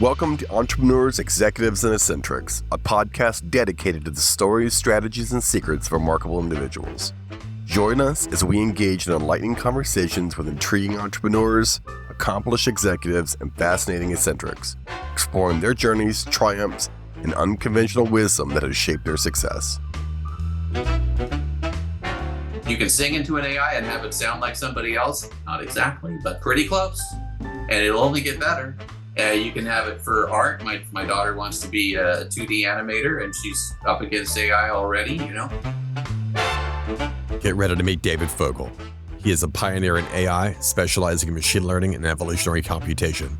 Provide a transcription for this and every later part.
Welcome to Entrepreneurs, Executives, and Eccentrics, a podcast dedicated to the stories, strategies, and secrets of remarkable individuals. Join us as we engage in enlightening conversations with intriguing entrepreneurs, accomplished executives, and fascinating eccentrics, exploring their journeys, triumphs, and unconventional wisdom that has shaped their success. You can sing into an AI and have it sound like somebody else. Not exactly, but pretty close. And it'll only get better. You can have it for art. My daughter wants to be a 2D animator, and she's up against AI already, Get ready to meet David Fogel. He is a pioneer in AI, specializing in machine learning and evolutionary computation.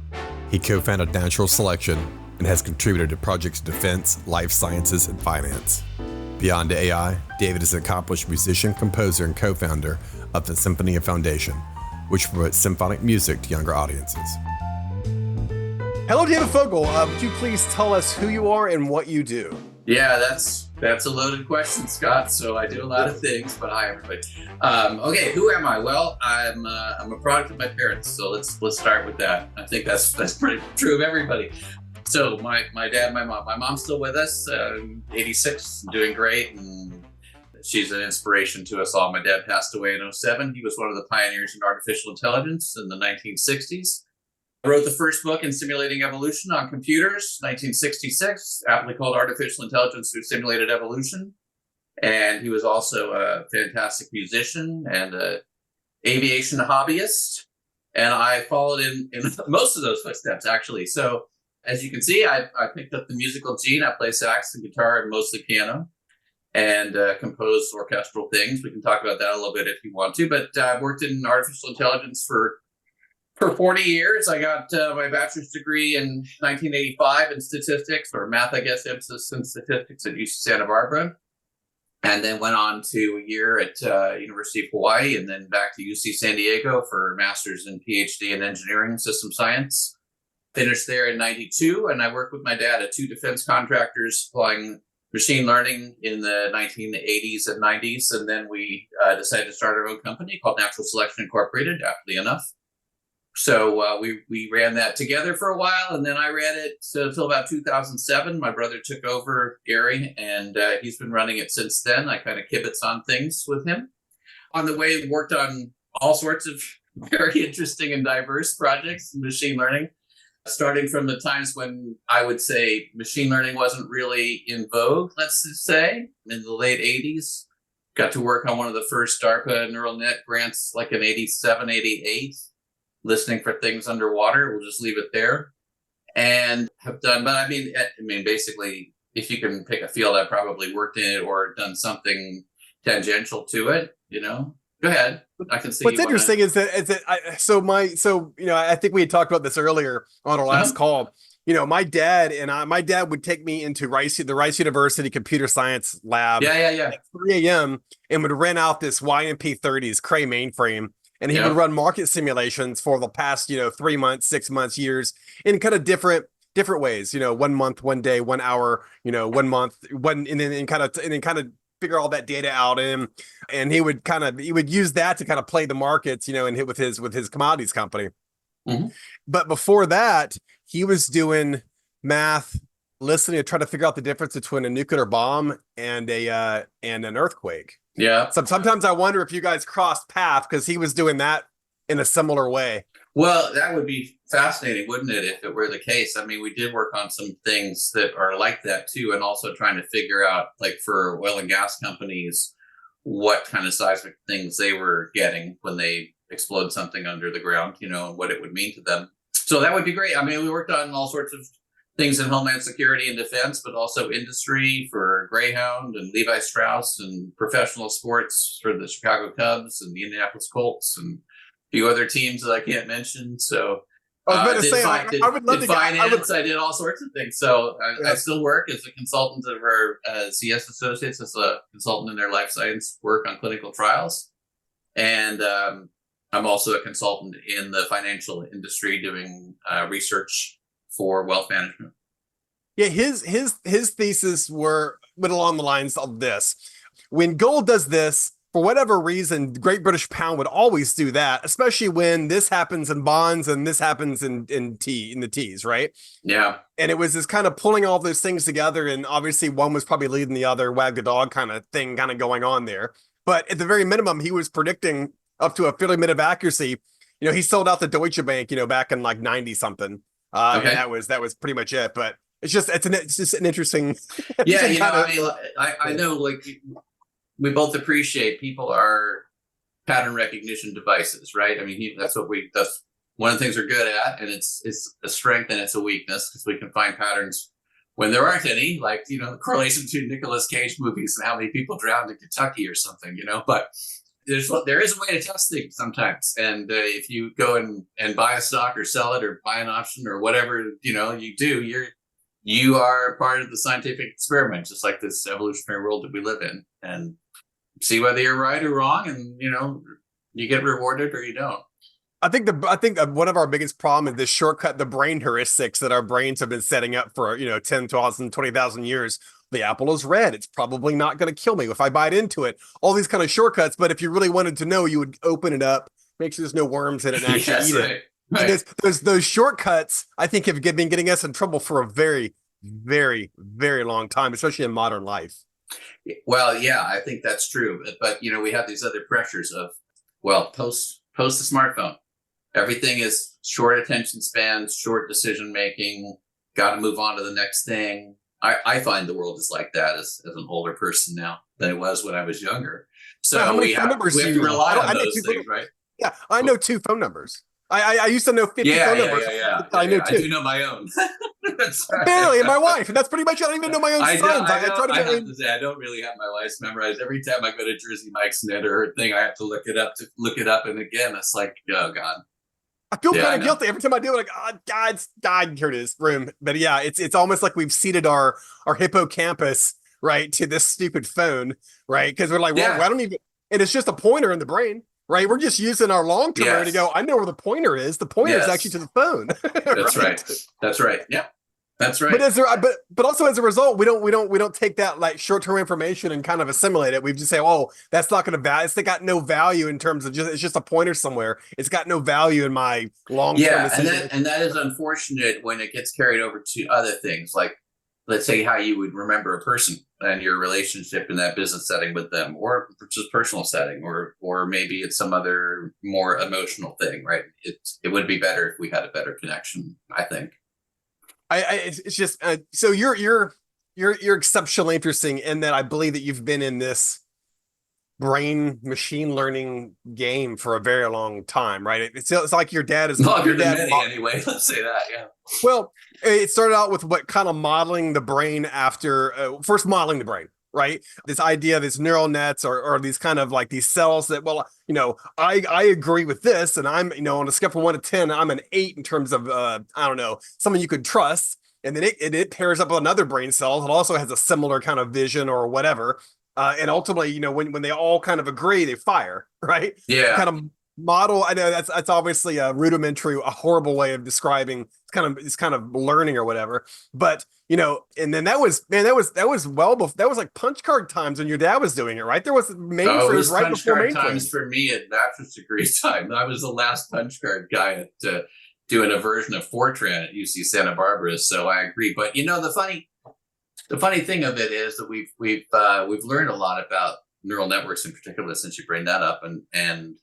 He co-founded Natural Selection and has contributed to projects in defense, life sciences, and finance. Beyond AI, David is an accomplished musician, composer, and co-founder of the Symphonina Foundation, which promotes symphonic music to younger audiences. Hello, David Fogel. Would you please tell us who you are and what you do? Yeah, that's a loaded question, Scott. So I do a lot of things, but hi, everybody. Okay, who am I? Well, I'm a product of my parents. So let's start with that. I think that's pretty true of everybody. So my dad, my mom. My mom's still with us, 86, doing great, and she's an inspiration to us all. My dad passed away in 2007. He was one of the pioneers in artificial intelligence in the 1960s. I wrote the first book in simulating evolution on computers, 1966, aptly called Artificial Intelligence Through Simulated Evolution. And he was also a fantastic musician and an aviation hobbyist. And I followed in most of those footsteps, actually. So as you can see, I picked up the musical gene. I play sax and guitar and mostly piano and compose orchestral things. We can talk about that a little bit if you want to. But I've worked in artificial intelligence for 40 years. I got my bachelor's degree in 1985 in statistics, or math, I guess, emphasis in statistics at UC Santa Barbara. And then went on to a year at University of Hawaii and then back to UC San Diego for a master's and PhD in engineering system science. Finished there in 92, and I worked with my dad at two defense contractors applying machine learning in the 1980s and 90s. And then we decided to start our own company called Natural Selection Incorporated, aptly enough. So we ran that together for a while, and then I ran it until about 2007. My brother took over, Gary, and he's been running it since then. I kind of kibitz on things with him. On the way, worked on all sorts of very interesting and diverse projects in machine learning, starting from the times when I would say machine learning wasn't really in vogue, let's just say, in the late 80s. Got to work on one of the first DARPA neural net grants, like in 87, 88. Listening for things underwater. We'll just leave it there. And have done, but I mean, basically, if you can pick a field, I've probably worked in it or done something tangential to it, Go ahead. I can see. What's interesting is that I think we had talked about this earlier on our last call. My dad would take me into the Rice University computer science lab at 3 a.m. and would rent out this YMP30s Cray mainframe. And he would run market simulations for the past, 3 months, 6 months, years in kind of different ways, 1 month, 1 day, 1 hour, 1 month, and then kind of figure all that data out in. And he would use that to kind of play the markets, and hit with his commodities company. Mm-hmm. But before that, he was doing math, listening to try to figure out the difference between a nuclear bomb and an earthquake. Yeah. So sometimes I wonder if you guys crossed paths because he was doing that in a similar way. Well, that would be fascinating, wouldn't it, if it were the case? I mean, we did work on some things that are like that too, and also trying to figure out, like for oil and gas companies, what kind of seismic things they were getting when they explode something under the ground, and what it would mean to them. So that would be great. I mean, we worked on all sorts of things in Homeland Security and Defense, but also industry for Greyhound and Levi Strauss, and professional sports for the Chicago Cubs and the Indianapolis Colts and a few other teams that I can't mention. So I was going to say, I would love to finance. I did all sorts of things. So I still work as a consultant of our CS Associates, as a consultant in their life science work on clinical trials. And I'm also a consultant in the financial industry doing research for wealth management. Yeah, his thesis went along the lines of this. When gold does this, for whatever reason, Great British Pound would always do that, especially when this happens in bonds and this happens in the T's, right? Yeah. And it was this kind of pulling all those things together, and obviously one was probably leading the other, wag the dog kind of thing kind of going on there. But at the very minimum, he was predicting up to a fairly bit of accuracy. He sold out the Deutsche Bank, back in like 90 something. And that was pretty much it. But it's just an interesting. Yeah, I know, like, we both appreciate people are pattern recognition devices, right? I mean, that's one of the things we're good at, and it's a strength and it's a weakness because we can find patterns when there aren't any, like, the correlation between Nicolas Cage movies and how many people drowned in Kentucky or something, but there is a way to test things sometimes. And if you go and buy a stock or sell it or buy an option or whatever, you do, you are part of the scientific experiment, just like this evolutionary world that we live in, and see whether you're right or wrong. And, you get rewarded or you don't. I think one of our biggest problem is this shortcut, the brain heuristics that our brains have been setting up for, 10,000, 20,000 years. The apple is red. It's probably not going to kill me if I bite into it. All these kind of shortcuts. But if you really wanted to know, you would open it up, make sure there's no worms in it, and actually eat it. Right. Those shortcuts, I think, have been getting us in trouble for a very, very, very long time, especially in modern life. Well, yeah, I think that's true. But, we have these other pressures of, post the smartphone. Everything is short attention spans, short decision making, got to move on to the next thing. I find the world is like that as an older person now than it was when I was younger. So we have to rely on those things, right? Yeah, I know 2 phone numbers. I used to know 50 phone numbers. Yeah. I know 2. I do know my own. Barely, and my wife, and that's pretty much it. I don't even know my own sons. I have to say, I don't really have my wife's memorized. Every time I go to Jersey Mike's net or her thing, I have to look it up. And again, it's like, oh God. I feel kind of guilty every time I do it. Like, oh, God, here it is, room. But yeah, it's almost like we've seeded our hippocampus, right, to this stupid phone, right? Because we're like, well, I don't even, and it's just a pointer in the brain, right? We're just using our long-term memory to go, I know where the pointer is. The pointer is actually to the phone. That's right. That's right. Yeah. That's right. But also as a result, we don't take that like short-term information and kind of assimilate it. We just say, oh, that's not going to value. It's got no value in terms of it's just a pointer somewhere. It's got no value in my long-term. Yeah, and that is unfortunate when it gets carried over to other things, like let's say how you would remember a person and your relationship in that business setting with them, or just personal setting, or maybe it's some other more emotional thing, right? It would be better if we had a better connection, I think. It's just so you're exceptionally interesting in that I believe that you've been in this brain machine learning game for a very long time, right? It's like your dad is longer than many anyway. Let's say that, yeah. Well, it started out with what kind of modeling the brain after first modeling the brain, right? This idea, this neural nets or these kind of like these cells that, I agree with this, and I'm, on a scale from 1 to 10, I'm an 8 in terms of, I don't know, someone you could trust. And then it pairs up with another brain cell that also has a similar kind of vision or whatever. And ultimately, when they all kind of agree, they fire, right? Yeah. Kind of model. I know that's obviously a horrible way of describing it's kind of learning or whatever. But and then that was well before, that was like punch card times when your dad was doing it, right? There was mainframes right before mainframes. Times for me at bachelor's degree time. I was the last punch card guy at doing a version of Fortran at UC Santa Barbara. So I agree. But the funny thing of it is that we've learned a lot about neural networks in particular since you bring that up, and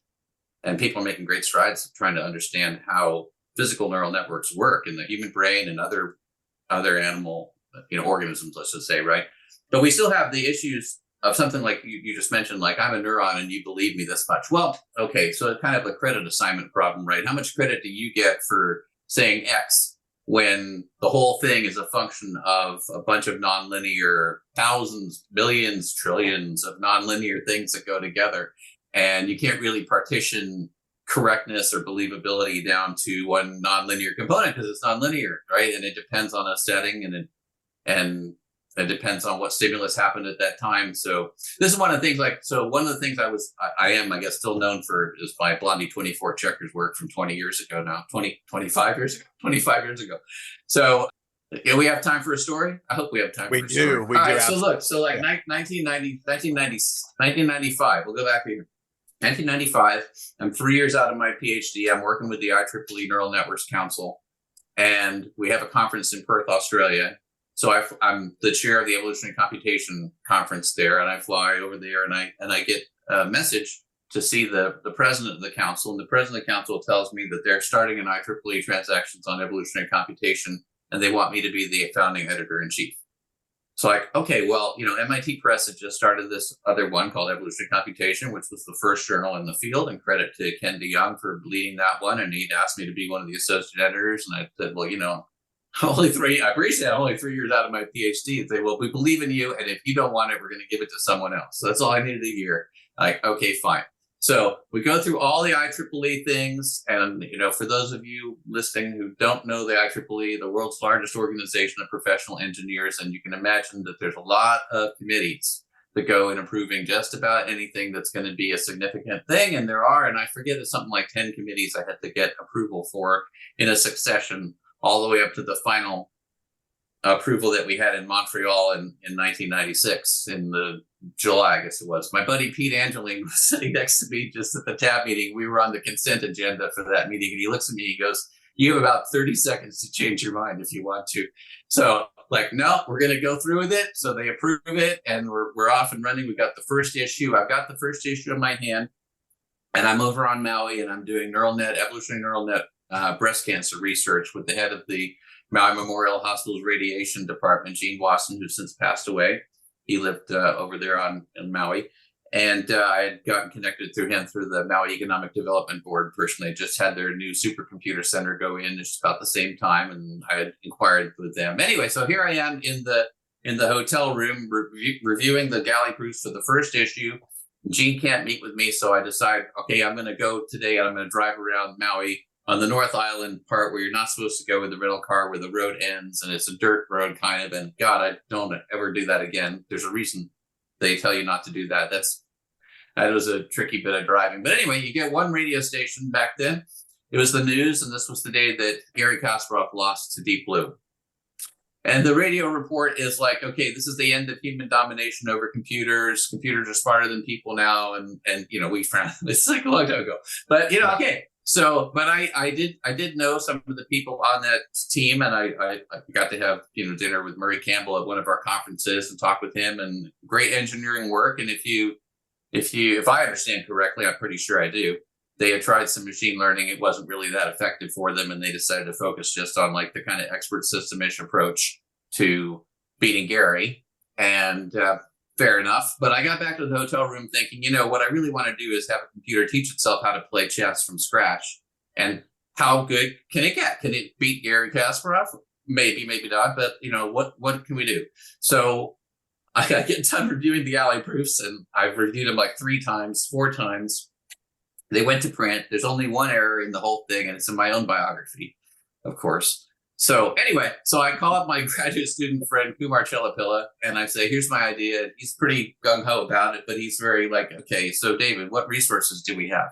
people are making great strides trying to understand how physical neural networks work in the human brain and other animal organisms, let's just say, right? But we still have the issues of something like you just mentioned, like I'm a neuron and you believe me this much. Well, okay, so it's kind of a credit assignment problem, right? How much credit do you get for saying X when the whole thing is a function of a bunch of nonlinear thousands, millions, trillions of nonlinear things that go together? And you can't really partition correctness or believability down to one nonlinear component because it's nonlinear, right? And it depends on a setting and it depends on what stimulus happened at that time. So this is one of the things one of the things I am, I guess, still known for is my Blondie 24 checkers work from 20 years ago now, 25 years ago. So Yeah, we have time for a story? I hope we have time for a story. We do. All right, so look, so like 1995, we'll go back here. 1995, I'm 3 years out of my PhD. I'm working with the IEEE Neural Networks Council, and we have a conference in Perth, Australia. So I'm the chair of the Evolutionary Computation Conference there, and I fly over there, and I get a message to see the president of the council, and the president of the council tells me that they're starting an IEEE transactions on evolutionary computation, and they want me to be the founding editor-in-chief. So like, okay, well, MIT Press had just started this other one called Evolutionary Computation, which was the first journal in the field, and credit to Ken DeYoung for leading that one. And he'd asked me to be one of the associate editors. And I said, well, I appreciate I'm only 3 years out of my PhD. And say, well, we believe in you. And if you don't want it, we're going to give it to someone else. So that's all I needed to hear. Like, okay, fine. So we go through all the IEEE things. And, for those of you listening who don't know the IEEE, the world's largest organization of professional engineers, and you can imagine that there's a lot of committees that go in approving just about anything that's going to be a significant thing. And there are, and I forget, it's something like 10 committees I had to get approval for in a succession, all the way up to the final approval that we had in Montreal in 1996 in the July, I guess it was. My buddy Pete Angeline was sitting next to me just at the tab meeting. We were on the consent agenda for that meeting, and he looks at me, he goes, you have about 30 seconds to change your mind if you want to. So like, no, we're going to go through with it. So they approve it, and we're off and running. We got the first issue. I've got the first issue in my hand, and I'm over on Maui, and I'm doing evolutionary neural net breast cancer research with the head of the Maui Memorial Hospital's radiation department, Gene Wasson, who since passed away. He lived over there in Maui. And I had gotten connected through him through the Maui Economic Development Board personally. Just had their new supercomputer center go in just about the same time, and I had inquired with them. Anyway, so here I am in the hotel room reviewing the galley proofs for the first issue. Gene can't meet with me, so I decide, okay, I'm going to go today, and I'm going to drive around Maui on the North Island part where you're not supposed to go with the rental car, where the road ends, and it's a dirt road kind of. And God, I don't ever do that again. There's a reason they tell you not to do that. That was a tricky bit of driving. But anyway, you get one radio station back then. It was the news, and this was the day that Garry Kasparov lost to Deep Blue. And the radio report is like, okay, this is the end of human domination over computers. Computers are smarter than people now, and we found it's like a long time ago. But okay. So, but I did know some of the people on that team, and I got to have dinner with Murray Campbell at one of our conferences and talk with him, and great engineering work. And if I understand correctly, I'm pretty sure I do, they had tried some machine learning. It wasn't really that effective for them, and they decided to focus just on like the kind of expert system-ish approach to beating Garry. And fair enough. But I got back to the hotel room thinking, what I really want to do is have a computer teach itself how to play chess from scratch. And how good can it get? Can it beat Garry Kasparov? Maybe, maybe not. But, what can we do? So I get done reviewing the galley proofs, and I've reviewed them like 4 times. They went to print. There's only one error in the whole thing, and it's in my own biography, of course. So anyway, I call up my graduate student friend, Kumar Chellapilla, and I say, here's my idea. He's pretty gung-ho about it, but he's very like, okay, so David, what resources do we have?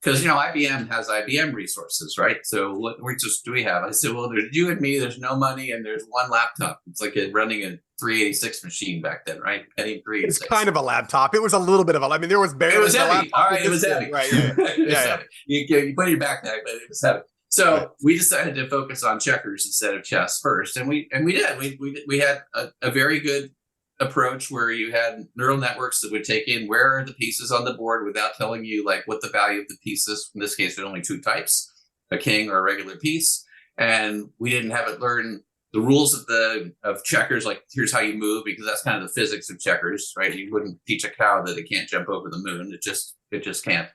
Because, IBM has IBM resources, right? So what resources do we have? I said, well, there's you and me, there's no money, and there's one laptop. It's like running a 386 machine back then, right? Penny 386. It's kind of a laptop. It was a little bit of there was barely. It was heavy. Laptop. All right, it was heavy. Right, yeah. It was heavy. You put your backpack, but it was heavy. So we decided to focus on checkers instead of chess first, and we did. We had a very good approach where you had neural networks that would take in where are the pieces on the board without telling you like what the value of the pieces. In this case, there's only 2 types: a king or a regular piece. And we didn't have it learn the rules of checkers, like here's how you move, because that's kind of the physics of checkers, right? You wouldn't teach a cow that it can't jump over the moon. It just can't.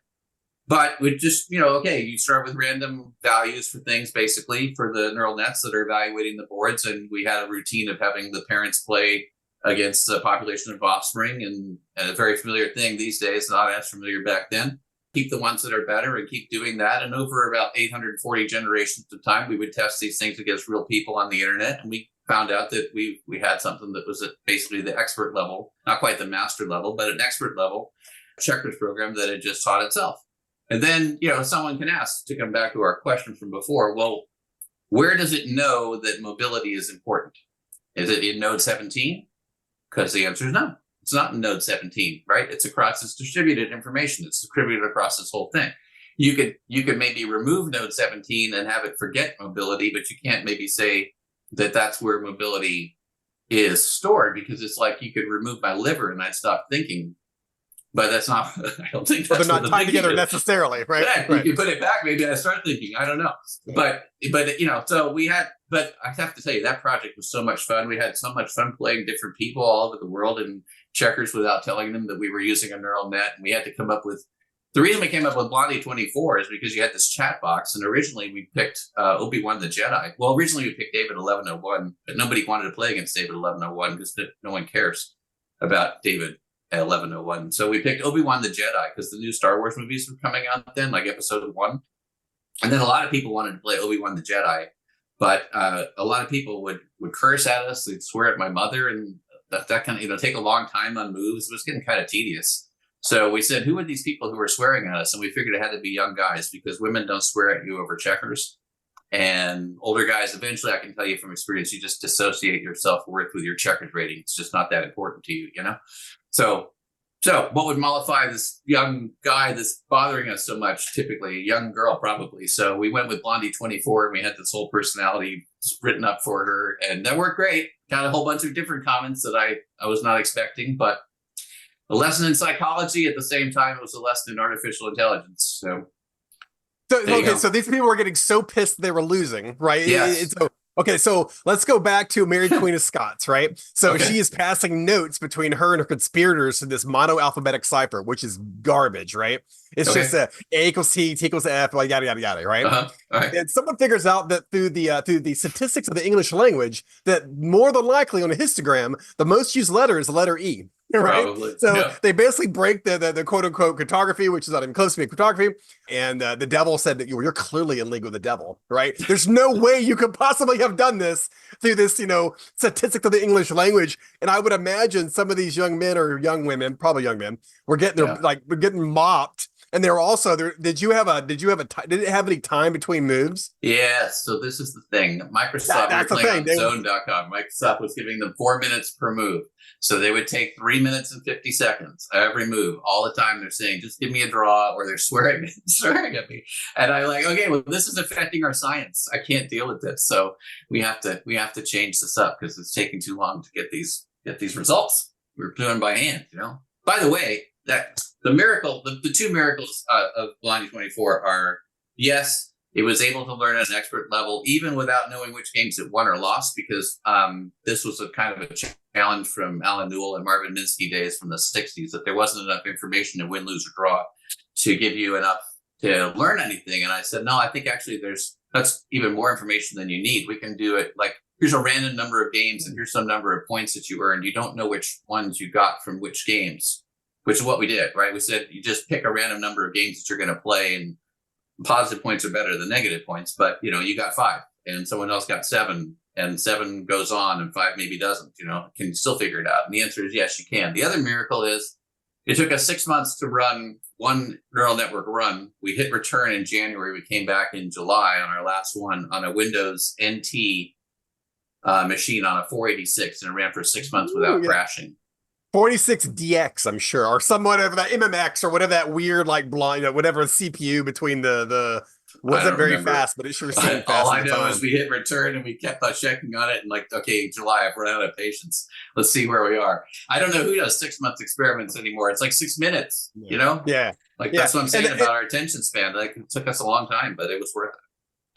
But we just, okay, you start with random values for things, basically, for the neural nets that are evaluating the boards. And we had a routine of having the parents play against the population of offspring, and a very familiar thing these days, not as familiar back then. Keep the ones that are better and keep doing that. And over about 840 generations of time, we would test these things against real people on the internet. And we found out that we had something that was at basically the expert level, not quite the master level, but an expert level checkers program that had just taught itself. And then, someone can ask, to come back to our question from before, well, where does it know that mobility is important? Is it in node 17? Because the answer is no. It's not in node 17, right? It's across this distributed information. It's distributed across this whole thing. You could maybe remove node 17 and have it forget mobility, but you can't maybe say that that's where mobility is stored, because it's like you could remove my liver and I'd stop thinking. But that's not, I don't think that's they're not tied together necessarily, right? Yeah, right. You can put it back, maybe I start thinking, I don't know. But so but I have to tell you, that project was so much fun. We had so much fun playing different people all over the world in checkers without telling them that we were using a neural net. And we had to come up with, the reason we came up with Blondie 24 is because you had this chat box. And originally we picked Obi-Wan the Jedi. Well, originally we picked David 1101, but nobody wanted to play against David 1101 because no one cares about David at 1101. So we picked Obi-Wan the Jedi because the new Star Wars movies were coming out then, like episode 1. And then a lot of people wanted to play Obi-Wan the Jedi, but a lot of people would curse at us. They'd swear at my mother, and that kind of, take a long time on moves. It was getting kind of tedious. So we said, who are these people who are swearing at us? And we figured it had to be young guys, because women don't swear at you over checkers. And older guys, eventually, I can tell you from experience, you just dissociate your self-worth with your checkers rating. It's just not that important to you, So what would mollify this young guy that's bothering us so much? Typically a young girl, probably. So we went with Blondie 24, and we had this whole personality written up for her, and that worked great. Got a whole bunch of different comments that I was not expecting, but a lesson in psychology at the same time. It was a lesson in artificial intelligence. So these people were getting so pissed they were losing, right? Yes. So let's go back to Mary Queen of Scots, right? So she is passing notes between her and her conspirators to this mono-alphabetic cipher, which is garbage, right? It's just A equals T, T equals F, like yada yada yada, right? All right. And someone figures out that through the statistics of the English language, that more than likely on a histogram, the most used letter is the letter E. Right. Probably. So they basically break the quote unquote cryptography, which is not even close to being cryptography. And the devil said that you're clearly in league with the devil. Right. There's no way you could possibly have done this through this, statistics of the English language. And I would imagine some of these young men or young women, probably young men, were getting we're getting mopped. And they're also there. Did it have any time between moves? Yeah. So this is the thing. Microsoft, that's we were playing on zone.com. Microsoft was giving them 4 minutes per move. So they would take 3 minutes and 50 seconds every move. All the time they're saying, just give me a draw, or they're swearing at me. And I'm like, okay, well, this is affecting our science. I can't deal with this. So we have to change this up, because it's taking too long to get these results. We're doing by hand, By the way, that the two miracles of Blondie 24 are, yes, it was able to learn at an expert level, even without knowing which games it won or lost, because this was a kind of a challenge from Alan Newell and Marvin Minsky days from the 60s, that there wasn't enough information to win, lose, or draw to give you enough to learn anything. And I said, no, I think actually that's even more information than you need. We can do it like, here's a random number of games, and here's some number of points that you earned. You don't know which ones you got from which games, which is what we did, right? We said, you just pick a random number of games that you're going to play, and positive points are better than negative points, but you got 5 and someone else got 7, and 7 goes on and 5 maybe doesn't, can you still figure it out? And the answer is yes, you can. The other miracle is it took us 6 months to run one neural network run. We hit return in January. We came back in July on our last one on a Windows NT machine on a 486, and it ran for 6 months without crashing. 46DX, I'm sure, or somewhat of that MMX, or whatever that weird, like blind, whatever CPU between the wasn't very fast, but it sure seemed fast. All I know is we hit return and we kept on checking on it, and like, okay, July, I've run out of patience. Let's see where we are. I don't know who does 6 month experiments anymore. It's like 6 minutes, Yeah. That's what I'm saying about our attention span. Like, it took us a long time, but it was worth it.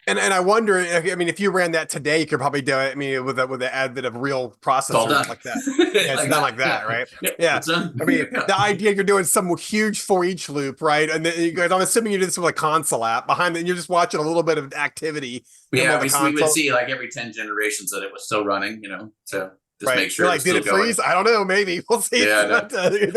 And I wonder, if you ran that today, you could probably do it. With the advent of real processors like that. Yeah, it's not like that, right? Yeah. The idea you're doing some huge for each loop, right? And then you guys, I'm assuming you did this with a console app behind it, and you're just watching a little bit of activity. Yeah, we would see like every 10 generations that it was still running, so just make sure. Like, did it freeze? I don't know. Maybe we'll see. Yeah.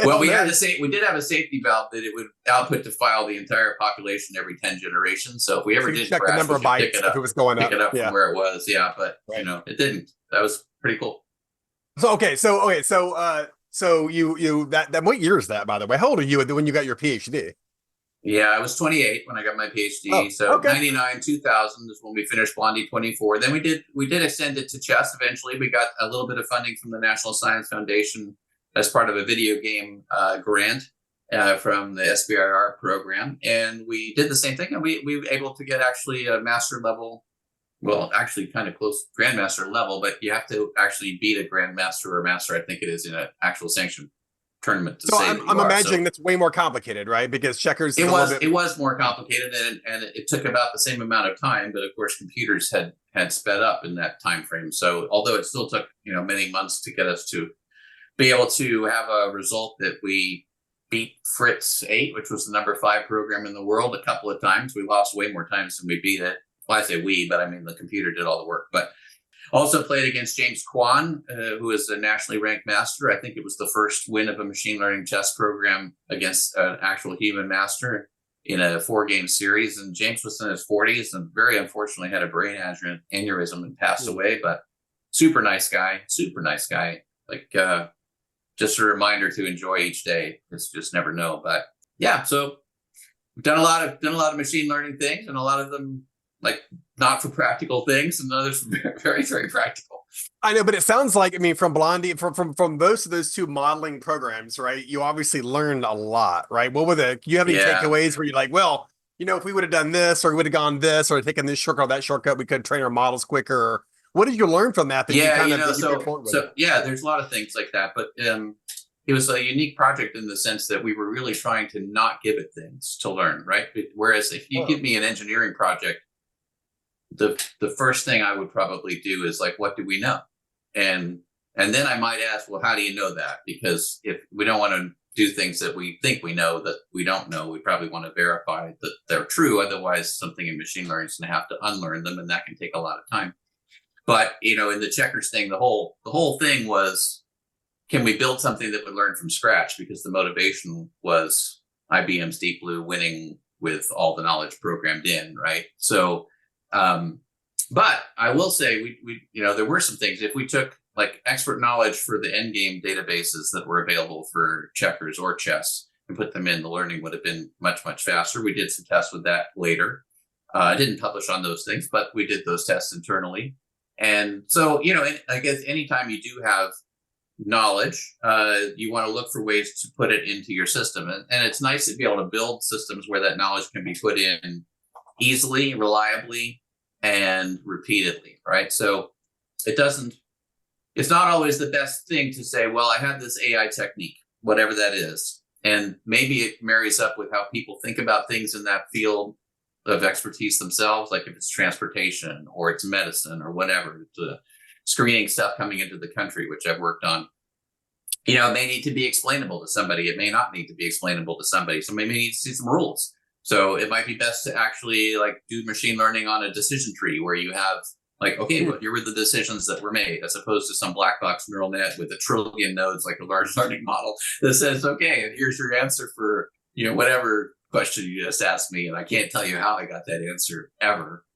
Well, we did have a safety valve that it would output to file the entire population every 10 generations. So if we ever did check the number of bytes if it was going up, pick it up from where it was. Yeah, but it didn't. That was pretty cool. So you that what year is that, by the way? How old are you when you got your PhD? Yeah, I was 28 when I got my PhD. Oh, so okay. 99, 2000 is when we finished Blondie 24. Then we did extend it to chess eventually. We got a little bit of funding from the National Science Foundation as part of a video game grant from the SBIR program. And we did the same thing. And we were able to get actually a master level, well, actually kind of close grandmaster level, but you have to actually beat a grandmaster or master, I think it is, in an actual sanctioned tournament to So say I'm imagining that's way more complicated, right? Because checkers it was more complicated, and it took about the same amount of time, but of course computers had sped up in that time frame. So although it still took many months to get us to be able to have a result that we beat Fritz 8, which was the number 5 program in the world, a couple of times. We lost way more times than we beat it. Well, I say we, but I mean the computer did all the work. But also played against James Kwan, who is a nationally ranked master. I think it was the first win of a machine learning chess program against an actual human master in a 4-game series. And James was in his 40s and very unfortunately had a brain aneurysm and passed away. But super nice guy. Like just a reminder to enjoy each day. It's just never know. But yeah, so we've done a lot of machine learning things, and a lot of them like not for practical things, and others very, very practical. I know, but it sounds like, I mean, from Blondie, from both of those two modeling programs, right? You obviously learned a lot, right? What were you have any takeaways where you're like, well, if we would have done this, or we would have gone this, or taken this shortcut or that shortcut, we could train our models quicker? Or what did you learn from that? There's a lot of things like that, but it was a unique project in the sense that we were really trying to not give it things to learn, right? Whereas if you give me an engineering project, the first thing I would probably do is like, what do we know? And then I might ask, well, how do you know that? Because if we don't want to do things that we think we know that we don't know, we probably want to verify that they're true. Otherwise, something in machine learning is going to have to unlearn them, and that can take a lot of time. But in the checkers thing, the whole thing was, can we build something that would learn from scratch? Because the motivation was IBM's Deep Blue winning with all the knowledge programmed in, right? So. But I will say we there were some things. If we took like expert knowledge for the endgame databases that were available for checkers or chess and put them in, the learning would have been much, much faster. We did some tests with that later. I didn't publish on those things, but we did those tests internally. And so, I guess anytime you do have knowledge, you want to look for ways to put it into your system. And it's nice to be able to build systems where that knowledge can be put in easily, reliably, and repeatedly, right? So it's not always the best thing to say, well, I have this AI technique, whatever that is, and maybe it marries up with how people think about things in that field of expertise themselves, like if it's transportation or it's medicine or whatever, the screening stuff coming into the country, which I've worked on. It may need to be explainable to somebody. It may not need to be explainable to somebody. So maybe need to see some rules. So it might be best to actually like do machine learning on a decision tree where you have like, okay, but here were the decisions that were made, as opposed to some black box neural net with 1 trillion nodes, like a large learning model that says, okay, and here's your answer for, whatever question you just asked me. And I can't tell you how I got that answer ever.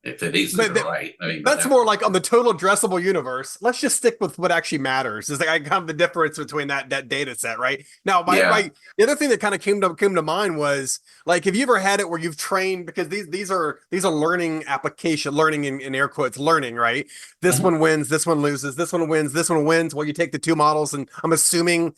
If it is right. I mean, that's more like on the total addressable universe. Let's just stick with what actually matters. Is like kind of the difference between that data set, right? Now, the other thing that kind of came to mind was like, have you ever had it where you've trained, because these are learning application, learning in air quotes, learning, right? This one wins, this one loses, this one wins, this one wins. Well, you take the two models, and I'm assuming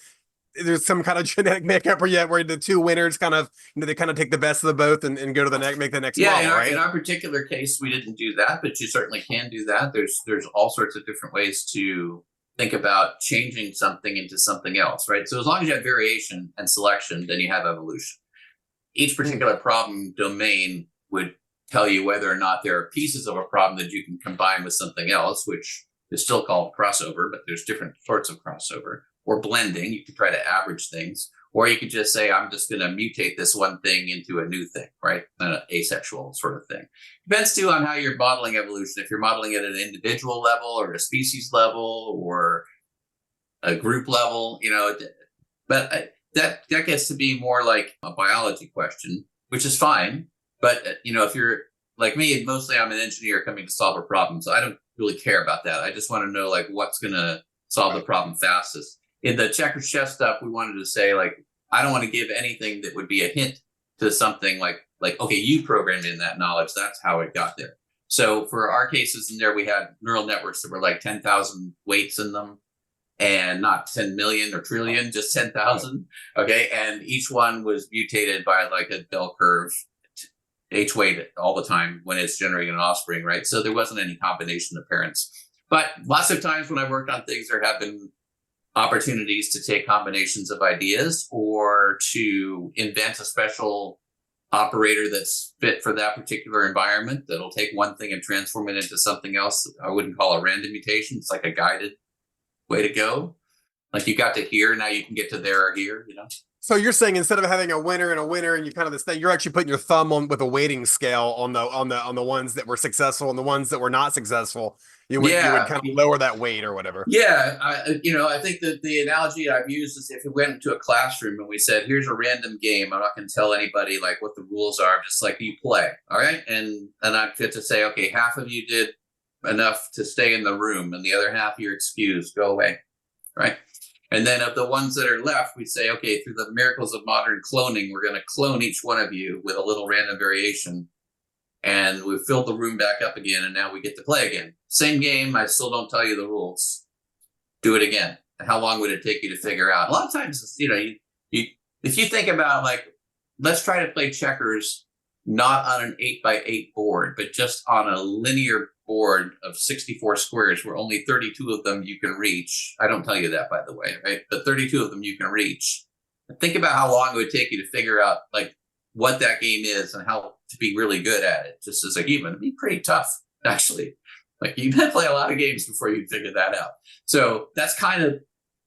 there's some kind of genetic makeup where the two winners kind of, they kind of take the best of the both and go to the next, make the next model, right? In our particular case, we didn't do that, but you certainly can do that. There's all sorts of different ways to think about changing something into something else, right? So as long as you have variation and selection, then you have evolution. Each particular problem domain would tell you whether or not there are pieces of a problem that you can combine with something else, which is still called crossover, but there's different sorts of crossover. Or blending, you could try to average things, or you could just say, I'm just going to mutate this one thing into a new thing, right? An asexual sort of thing. Depends too on how you're modeling evolution. If you're modeling it at an individual level or a species level or a group level, but that gets to be more like a biology question, which is fine. But, if you're like me, mostly I'm an engineer coming to solve a problem. So I don't really care about that. I just want to know like what's going to solve the problem fastest. In the checkers chess stuff, we wanted to say, like, I don't want to give anything that would be a hint to something like, okay, you programmed in that knowledge. That's how it got there. So for our cases in there, we had neural networks that were like 10,000 weights in them, and not 10 million or trillion, just 10,000. Okay. And each one was mutated by like a bell curve, each weight all the time when it's generating an offspring, right? So there wasn't any combination of parents. But lots of times when I worked on things, there have been opportunities to take combinations of ideas or to invent a special operator that's fit for that particular environment that'll take one thing and transform it into something else. I wouldn't call a random mutation. It's like a guided way to go. Like you got to here, now you can get to there or here, you know? So you're saying instead of having a winner and you kind of this thing, you're actually putting your thumb on with a weighting scale on the ones that were successful and the ones that were not successful. You would kind of lower that weight or whatever. Yeah, I think that the analogy I've used is if we went into a classroom and we said, "Here's a random game. I'm not going to tell anybody like what the rules are. Just like you play, all right?" And I get to say, "Okay, half of you did enough to stay in the room, and the other half you're excused. Go away," right? And then of the ones that are left, we say, "Okay, through the miracles of modern cloning, we're going to clone each one of you with a little random variation." And we've filled the room back up again, and now we get to play again. Same game, I still don't tell you the rules. Do it again. How long would it take you to figure out? A lot of times, you if you think about like, let's try to play checkers, not on an 8x8 board, but just on a linear board of 64 squares where only 32 of them you can reach. I don't tell you that, by the way, right? But 32 of them you can reach. Think about how long it would take you to figure out like what that game is and how to be really good at it. Just as a human, it'd be pretty tough, actually. Like you'd have to play a lot of games before you'd figure that out. So that's kind of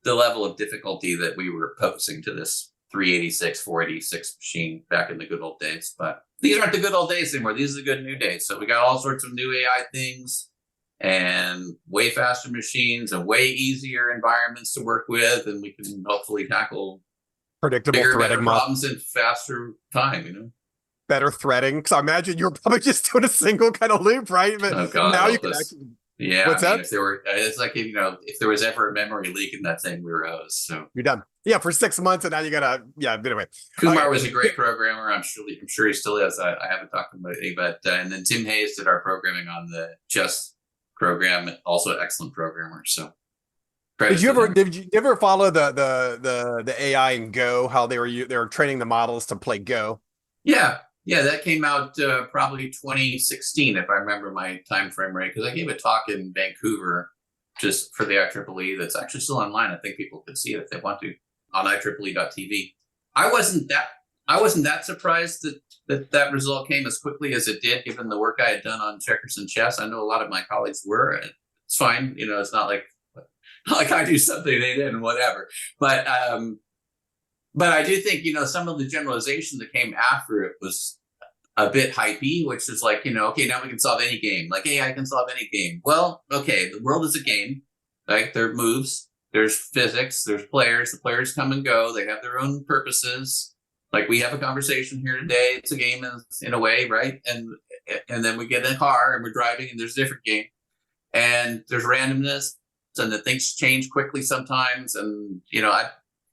the level of difficulty that we were posing to this 386, 486 machine back in the good old days. But these aren't the good old days anymore. These are the good new days. So we got all sorts of new AI things and way faster machines and way easier environments to work with. And we can hopefully tackle predictable bigger, threading problems in faster time, better threading. Because I imagine you're probably just doing a single kind of loop, right? But oh God, now you can actually. Yeah, what's that? If there were, it's like if there was ever a memory leak in that thing, we were hosed. So you're done. Yeah, for 6 months, and now you gotta. Yeah, but anyway. Kumar was a great programmer. I'm sure he still is. I haven't talked to him lately, but and then Tim Hayes did our programming on the chess program. Also, an excellent programmer. So. Did you ever follow the AI in Go? How they were training the models to play Go? Yeah, that came out probably 2016, if I remember my time frame right. Because I gave a talk in Vancouver just for the IEEE. That's actually still online. I think people could see it if they want to on IEEE.tv. I wasn't that surprised that result came as quickly as it did, given the work I had done on checkers and chess. I know a lot of my colleagues were. And it's fine. It's not like I do something they did and whatever. But I do think, some of the generalization that came after it was a bit hypey, which is like, okay, now we can solve any game. Like AI can solve any game. Well, okay, the world is a game. Like there are moves, there's physics, there's players. The players come and go. They have their own purposes. Like we have a conversation here today. It's a game in a way, right? And then we get in a car and we're driving and there's a different game. And there's randomness and the things change quickly sometimes. And,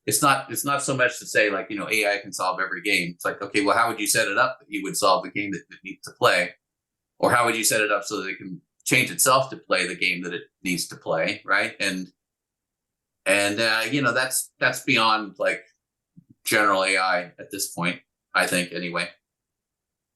it's not so much to say like, AI can solve every game. It's like, okay, well, how would you set it up that you would solve the game that it needs to play? Or how would you set it up so that it can change itself to play the game that it needs to play, right? And that's beyond like general AI at this point, I think, anyway.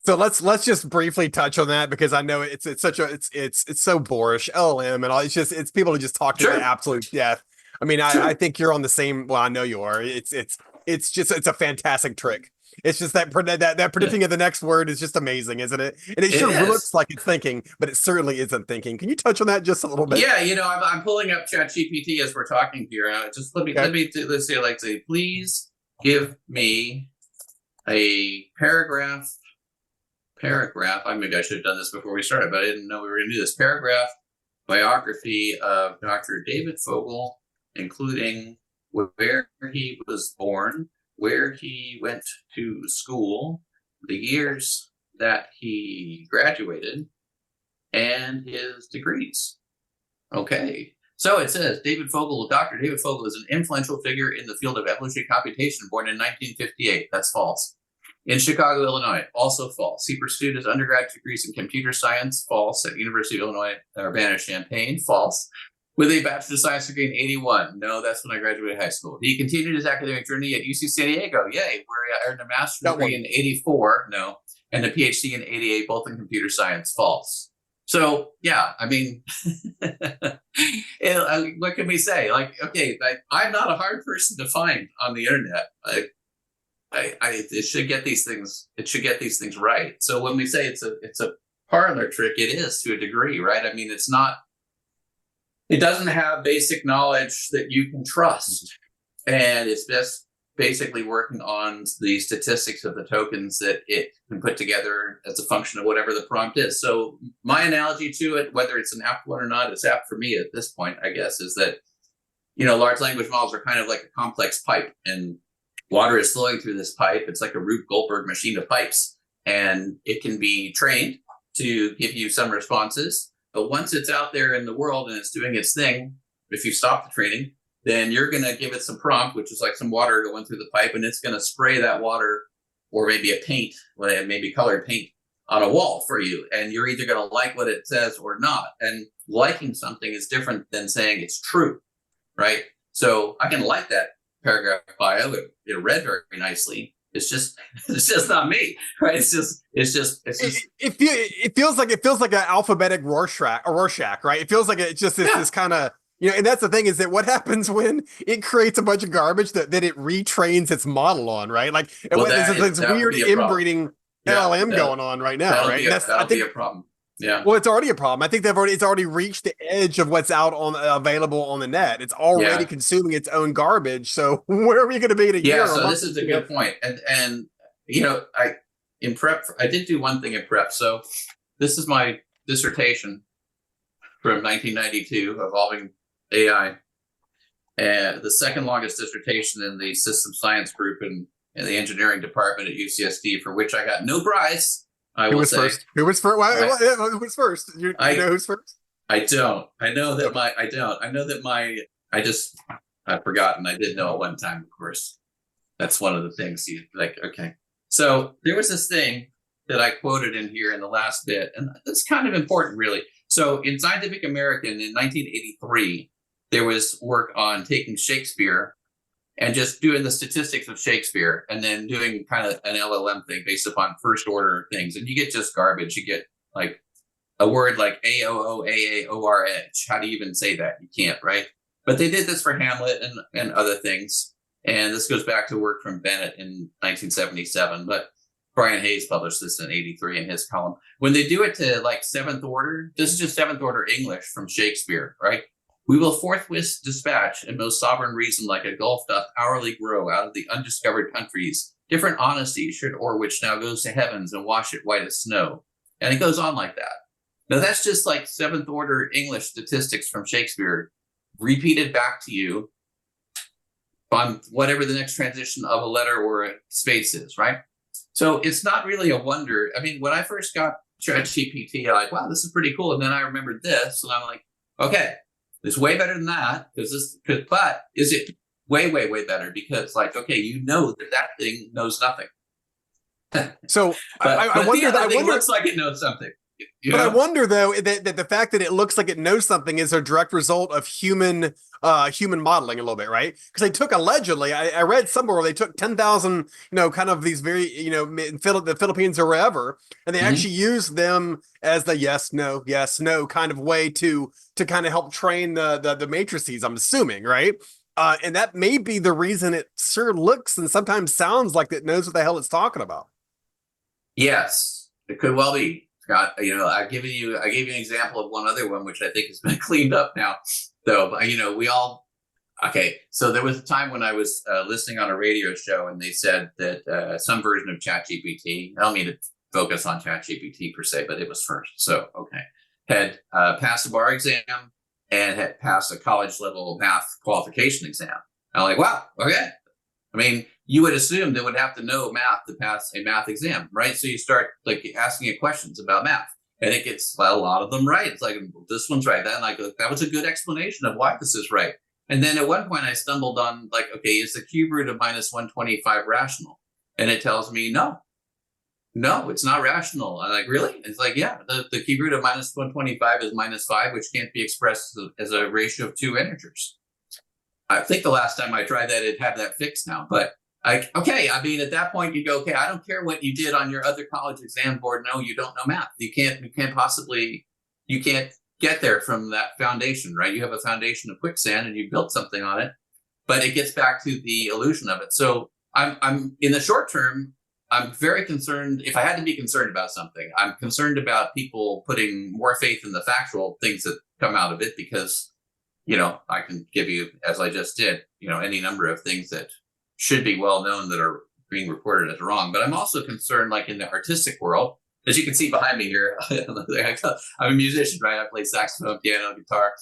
So let's just briefly touch on that because I know it's so boorish, LLM and all. It's people who just talk to the absolute death. I mean, I think you're on the same. Well, I know you are. It's a fantastic trick. It's just that predicting of the next word is just amazing, isn't it? And it sure looks like it's thinking, but it certainly isn't thinking. Can you touch on that just a little bit? Yeah, I'm pulling up ChatGPT as we're talking here. Just let's say, please give me a paragraph. Maybe I should have done this before we started, but I didn't know we were going to do this. Paragraph biography of Dr. David Fogel, including where he was born, where he went to school, the years that he graduated, and his degrees. Okay. So it says Dr. David Fogel is an influential figure in the field of evolutionary computation, born in 1958. That's false. In Chicago, Illinois, also false. He pursued his undergraduate degrees in computer science, false. At University of Illinois, Urbana-Champaign, false. With a Bachelor of Science degree in 81. No, that's when I graduated high school. He continued his academic journey at UC San Diego. Yay, where I earned a master's degree in 84. No. And a PhD in 88, both in computer science. False. So, yeah, I mean, what can we say? Like, okay, I'm not a hard person to find on the internet. It should get these things. It should get these things right. So when we say it's a parlor trick, it is to a degree, right? I mean, it's not. It doesn't have basic knowledge that you can trust, and it's basically working on the statistics of the tokens that it can put together as a function of whatever the prompt is. So my analogy to it, whether it's an apt one or not, it's apt for me at this point, I guess, is that, large language models are kind of like a complex pipe, and water is flowing through this pipe. It's like a Rube Goldberg machine of pipes, and it can be trained to give you some responses. But once it's out there in the world and it's doing its thing, if you stop the training, then you're going to give it some prompt, which is like some water going through the pipe, and it's going to spray that water or maybe a paint, maybe colored paint on a wall for you. And you're either going to like what it says or not. And liking something is different than saying it's true, right? So I can like that paragraph bio. It read very nicely. It's just not me, right? It feels like an alphabetic Rorschach, right? It feels like it's just this kind of, and that's the thing, is that what happens when it creates a bunch of garbage that it retrains its model on, right? Like, this weird inbreeding LLM going on right now, right? That'll be a problem. Yeah. Well, it's already a problem. I think it's already reached the edge of what's available on the net. It's already consuming its own garbage. So where are we going to be in a year? Yeah. So this is a good point. And in prep, I did do one thing in prep. So this is my dissertation from 1992 involving AI, and the second longest dissertation in the system science group in the engineering department at UCSD, for which I got no prize. Who was first? Who was first? Who was first? You know who's first? I don't. I know that I've forgotten. I did know at one time, of course. That's one of the things you like. Okay. So there was this thing that I quoted in here in the last bit, and it's kind of important, really. So in Scientific American in 1983, there was work on taking Shakespeare and just doing the statistics of Shakespeare, and then doing kind of an LLM thing based upon first order things. And you get just garbage. You get like a word like AOOAAORH. How do you even say that? You can't, right? But they did this for Hamlet and other things. And this goes back to work from Bennett in 1977. But Brian Hayes published this in 83 in his column. When they do it to like seventh order, this is just seventh order English from Shakespeare, right? We will forthwith dispatch and most sovereign reason like a gulf doth hourly grow out of the undiscovered countries. Different honesty should o'er which now goes to heavens and wash it white as snow. And it goes on like that. Now that's just like seventh order English statistics from Shakespeare repeated back to you on whatever the next transition of a letter or a space is, right? So it's not really a wonder. I mean, when I first got ChatGPT, I'm like, wow, this is pretty cool. And then I remembered this, and I'm like, okay, it's way better than that. But is it way, way, way better? Because like, okay, that thing knows nothing. So I wonder that it looks like it knows something. But I wonder though that the fact that it looks like it knows something is a direct result of human modeling a little bit, right? Because they took allegedly, I read somewhere where they took 10,000, kind of these very, in the Philippines or wherever, and they actually used them as the yes, no kind of way to kind of help train the matrices, I'm assuming, right? And that may be the reason it sure looks and sometimes sounds like it knows what the hell it's talking about. Yes, it could well be. Scott, I gave you an example of one other one, which I think has been cleaned up now, though. Okay. So there was a time when I was listening on a radio show, and they said that some version of ChatGPT, I don't mean to focus on ChatGPT per se, but it was first. So, okay, had passed a bar exam and had passed a college level math qualification exam. I'm like, wow, okay. I mean, you would assume they would have to know math to pass a math exam, right? So you start like asking it questions about math, and it gets a lot of them right. It's like, this one's right. Then like, that was a good explanation of why this is right. And then at one point I stumbled on like, okay, is the cube root of minus 125 rational? And it tells me no. no, it's not rational. I'm like, really? It's like, yeah, the cube root of minus 125 is minus 5, which can't be expressed as a ratio of two integers. I think the last time I tried that, it had that fixed now. But okay, I mean, at that point, you go, okay, I don't care what you did on your other college exam board. No, you don't know math. You can't get there from that foundation, right? You have a foundation of quicksand and you built something on it, but it gets back to the illusion of it. So I'm in the short term, I'm very concerned. If I had to be concerned about something, I'm concerned about people putting more faith in the factual things that come out of it, because, I can give you, as I just did, any number of things that should be well known that are being reported as wrong. But I'm also concerned, like in the artistic world, as you can see behind me here, I'm a musician, right? I play saxophone, piano, guitar,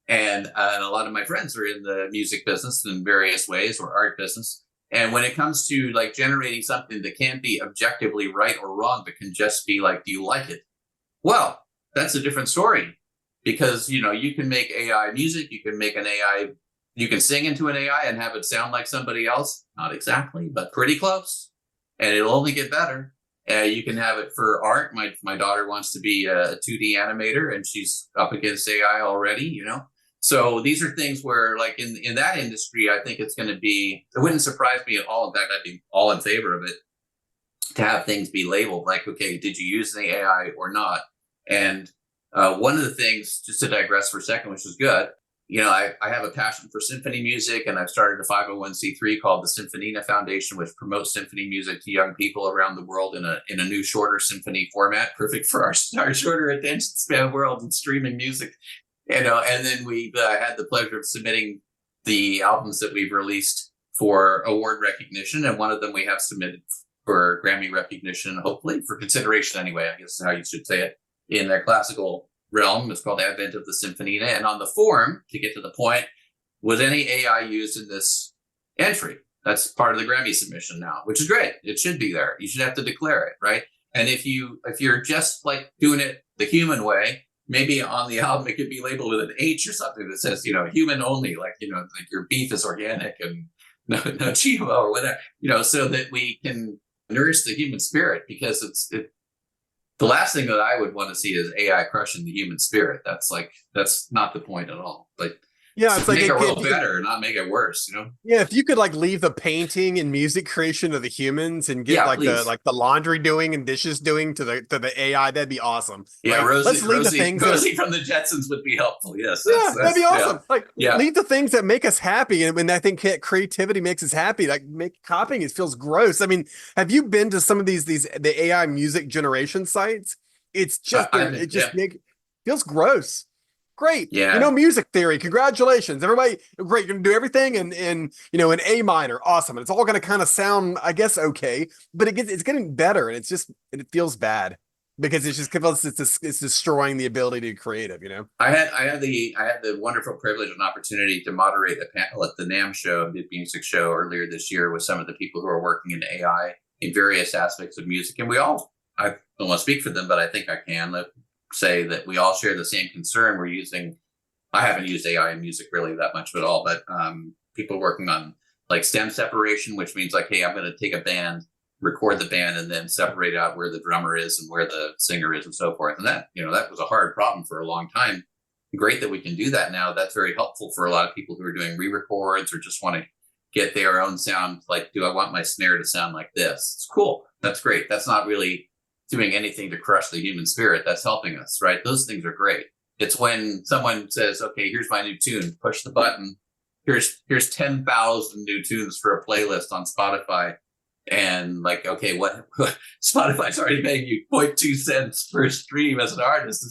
and a lot of my friends are in the music business in various ways, or art business. And when it comes to like generating something that can't be objectively right or wrong, but can just be like, do you like it? Well, that's a different story, because, you can make AI music, you can make an AI, you can sing into an AI and have it sound like somebody else. Not exactly, but pretty close. And it'll only get better. You can have it for art. My daughter wants to be a 2D animator, and she's up against AI already, So these are things where, like in that industry, I think it's going to be, it wouldn't surprise me at all. In fact, I'd be all in favor of it, to have things be labeled like, okay, did you use the AI or not? And one of the things, just to digress for a second, which is good, I have a passion for symphony music, and I've started a 501c3 called the Symphonina Foundation, which promotes symphony music to young people around the world in a new, shorter symphony format, perfect for our shorter attention span world and streaming music. And then we had the pleasure of submitting the albums that we've released for award recognition, and one of them we have submitted for Grammy recognition, hopefully for consideration anyway, I guess is how you should say it, in the classical realm. It's called Advent of the Symphonina. And on the form, to get to the point, was any AI used in this entry? That's part of the Grammy submission now, which is great. It should be there. You should have to declare it, right? And if you're just like doing it the human way, maybe on the album it could be labeled with an H or something that says, human only, like your beef is organic and no GMO or whatever, so that we can nourish the human spirit, because the last thing that I would want to see is AI crushing the human spirit. That's not the point at all. Like, yeah, it's like make our world better, not make it worse. Yeah, if you could like leave the painting and music creation of the humans and get the laundry doing and dishes doing to the AI, that'd be awesome. Yeah, like, let's leave the things. Rosie from the Jetsons would be helpful. Yes, that'd be awesome. Leave the things that make us happy, and when I think creativity makes us happy, like copying it feels gross. I mean, have you been to some of the AI music generation sites? It's just feels gross. Great. Yeah. Music theory. Congratulations. Everybody, great. You're going to do everything in in A minor. Awesome. And it's all going to kind of sound, I guess, okay, but it's getting better, and it feels bad, because it's destroying the ability to be creative, I had the wonderful privilege and opportunity to moderate a panel at the NAMM show, the music show, earlier this year, with some of the people who are working in AI in various aspects of music. And I don't want to speak for them, but I think I can say that we all share the same concern. I haven't used AI in music really that much at all, but people working on like stem separation, which means like, hey, I'm going to take a band, record the band, and then separate out where the drummer is and where the singer is and so forth. And that was a hard problem for a long time. Great that we can do that now. That's very helpful for a lot of people who are doing re-records or just want to get their own sound. Like, do I want my snare to sound like this? It's cool. That's great. That's not really doing anything to crush the human spirit. That's helping us, right? Those things are great. It's when someone says, okay, here's my new tune, push the button. Here's 10,000 new tunes for a playlist on Spotify. And like, okay, what Spotify's already paying you 0.2 cents per stream as an artist.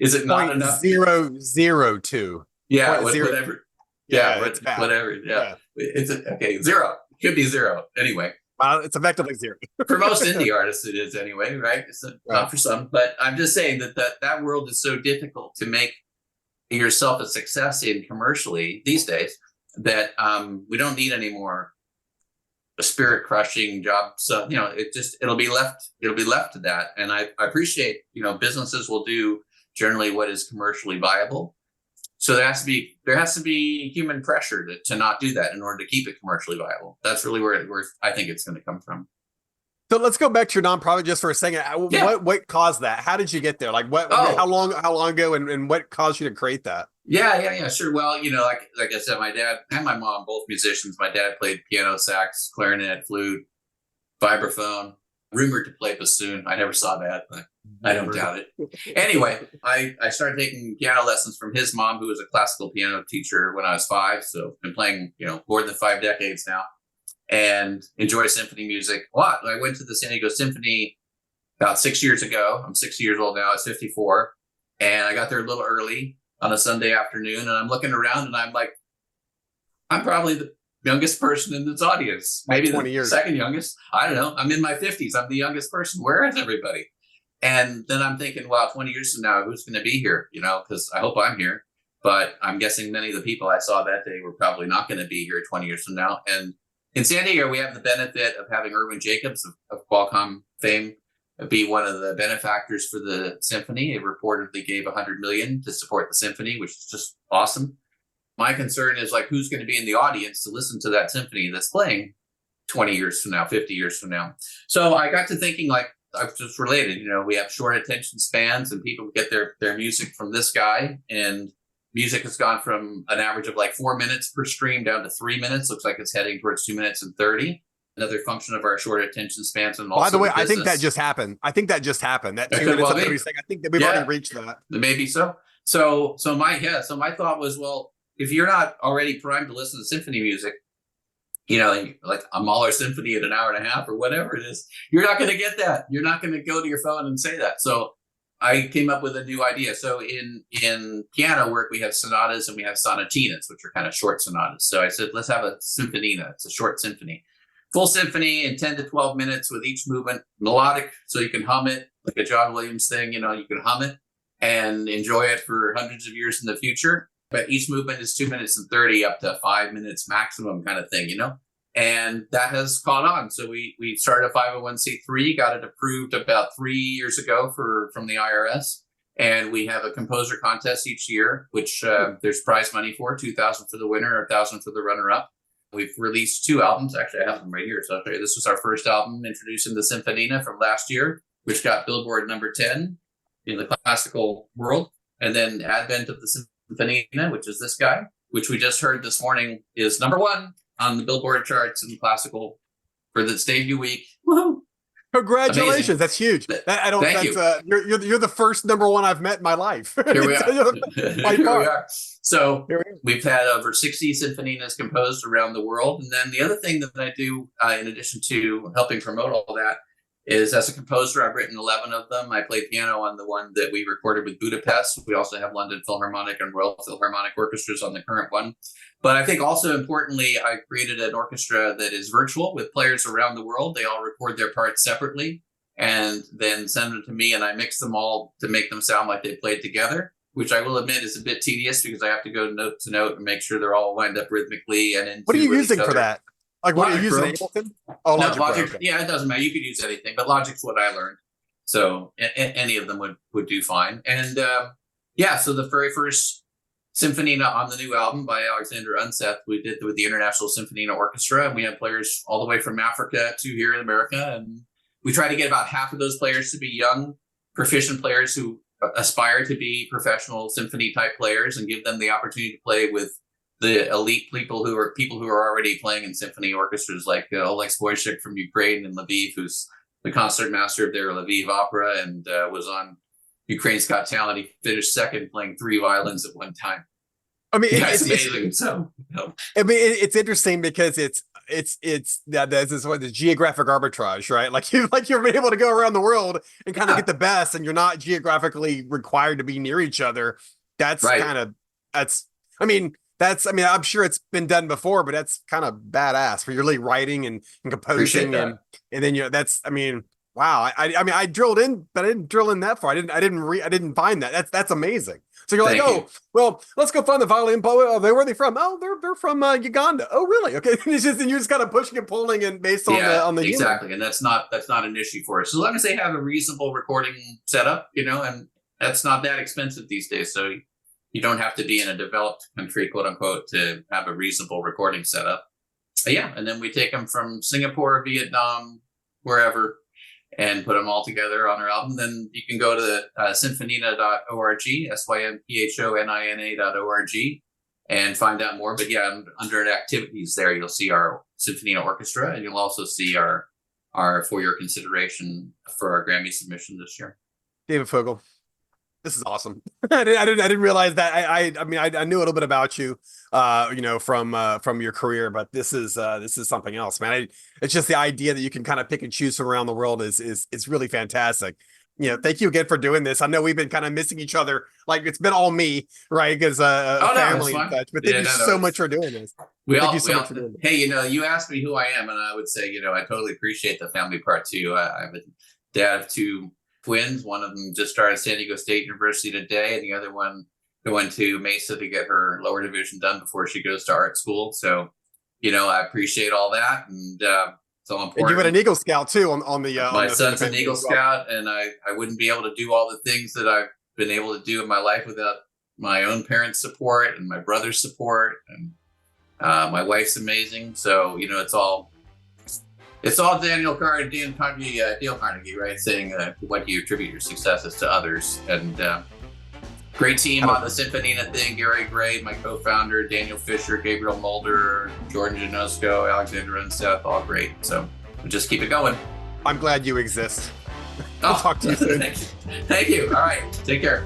Is it not enough? 0.002. Yeah, whatever. Whatever. Yeah. It's okay. Zero. Could be zero. Anyway. It's effectively zero. For most indie artists, it is anyway, right? It's not for some, but I'm just saying that world is so difficult to make yourself a success in commercially these days that we don't need any more a spirit crushing job. So it'll be left to that. And I appreciate businesses will do generally what is commercially viable. So there has to be human pressure to not do that in order to keep it commercially viable. That's really where I think it's going to come from. So let's go back to your nonprofit just for a second. Yeah. What caused that? How did you get there? Like how long ago and what caused you to create that? Yeah, sure. Well, like I said, my dad and my mom, both musicians. My dad played piano, sax, clarinet, flute, vibraphone, rumored to play bassoon. I never saw that, but I don't doubt it. Anyway, I started taking piano lessons from his mom, who was a classical piano teacher when I was 5. So I've been playing, more than 5 decades now, and enjoy symphony music a lot. I went to the San Diego Symphony about 6 years ago. I'm 60 years old now. I was 54, and I got there a little early on a Sunday afternoon, and I'm looking around, and I'm like, I'm probably the youngest person in this audience, maybe the second youngest. I don't know. I'm in my 50s. I'm the youngest person. Where is everybody? And then I'm thinking, wow, 20 years from now, who's going to be here? Because I hope I'm here. But I'm guessing many of the people I saw that day were probably not going to be here 20 years from now. And in San Diego, we have the benefit of having Irwin Jacobs of Qualcomm fame be one of the benefactors for the symphony. It reportedly gave $100 million to support the symphony, which is just awesome. My concern is like, who's going to be in the audience to listen to that symphony that's playing 20 years from now, 50 years from now? So I got to thinking, like, I've just related, we have short attention spans, and people get their music from this guy, and music has gone from an average of like 4 minutes per stream down to 3 minutes. Looks like it's heading towards 2 minutes and 30. Another function of our short attention spans. And also, by the way, I think that just happened. That 2 minutes and 30 seconds. I think that we've already reached that. Maybe so. So my thought was, well, if you're not already primed to listen to symphony music, like a Mahler symphony at an hour and a half or whatever it is, you're not going to get that. You're not going to go to your phone and say that. So I came up with a new idea. So in piano work, we have sonatas and we have sonatinas, which are kind of short sonatas. So I said, let's have a symphonina. It's a short symphony. Full symphony in 10 to 12 minutes with each movement melodic, so you can hum it like a John Williams thing. You can hum it and enjoy it for hundreds of years in the future. But each movement is 2 minutes and 30 up to 5 minutes maximum kind of thing, and that has caught on. So we started a 501c3, got it approved about 3 years ago from the IRS. And we have a composer contest each year, which there's prize money for, $2,000 for the winner, $1,000 for the runner up. We've released 2 albums. Actually, I have them right here. So I'll show you. This was our first album introducing the Symphonina from last year, which got Billboard number 10 in the classical world. And then Advent of the Symphonina, which is this guy, which we just heard this morning is number 1 on the Billboard charts in classical for this debut week. Woohoo! Congratulations. Amazing. That's huge. Thank you. You're the first number 1 I've met in my life. Here we are. Here we are. So we've had over 60 symphoninas composed around the world. And then the other thing that I do, in addition to helping promote all that, is as a composer, I've written 11 of them. I play piano on the one that we recorded with Budapest. We also have London Philharmonic and Royal Philharmonic orchestras on the current one. But I think also importantly, I created an orchestra that is virtual with players around the world. They all record their parts separately and then send them to me, and I mix them all to make them sound like they played together, which I will admit is a bit tedious because I have to go note to note and make sure they're all lined up rhythmically. And what are you using for that? Like, what are you using? Ableton? Oh, no, Logic. Okay. Yeah, it doesn't matter. You could use anything, but Logic's what I learned. So any of them would do fine. And so the very first Symphonina on the new album by Alexander Unseth, we did with the International Symphonina Orchestra. And we had players all the way from Africa to here in America. And we try to get about half of those players to be young, proficient players who aspire to be professional symphony type players, and give them the opportunity to play with the elite people who are already playing in symphony orchestras, like Oleg Spoychik from Ukraine and Lviv, who's the concert master of their Lviv opera and was on Ukraine's Got Talent. He finished second playing 3 violins at one time. I mean, it's amazing. I mean, it's interesting because it's the geographic arbitrage, right? Like you're able to go around the world and kind of get the best, and you're not geographically required to be near each other. I'm sure it's been done before, but that's kind of badass for you're really writing and composing and then wow. I drilled in, but I didn't drill in that far. I didn't find that. That's amazing. So you're like, well, let's go find the violin. Oh, where are they from? Oh, they're from Uganda. Oh, really? Okay. And you're just kind of pushing and pulling and based on the exactly. human. And that's not an issue for us. As long as they have a reasonable recording setup, and that's not that expensive these days. So you don't have to be in a developed country, quote unquote, to have a reasonable recording setup. And then we take them from Singapore, Vietnam, wherever, and put them all together on our album. Then you can go to symphonina.org, symphonina.org, and find out more. But yeah, under activities there, you'll see our Symphonina Orchestra, and you'll also see our for your consideration for our Grammy submission this year. David Fogel, this is awesome. I didn't realize that. I mean, I knew a little bit about you, from your career, but this is something else, man. It's just the idea that you can kind of pick and choose from around the world is really fantastic. Thank you again for doing this. I know we've been kind of missing each other. Like, it's been all me, right? Because family and such. But thank you so much for doing this. Hey, you asked me who I am, and I would say, I totally appreciate the family part too. I have a dad of two twins. One of them just started San Diego State University today, and the other one going to Mesa to get her lower division done before she goes to art school. So, I appreciate all that, and so important. And you had an Eagle Scout too on the. My son's an Eagle Scout, and I wouldn't be able to do all the things that I've been able to do in my life without my own parents' support and my brother's support, and my wife's amazing. So it's all Dale Carnegie, right? Saying what you attribute your successes to others, and great team on the Symphonina thing. Gary Gray, my co-founder, Daniel Fisher, Gabriel Mulder, Jordan Janosco, Alexander Unseth, all great. So we'll just keep it going. I'm glad you exist. I'll talk to you soon. Thank you. All right. Take care.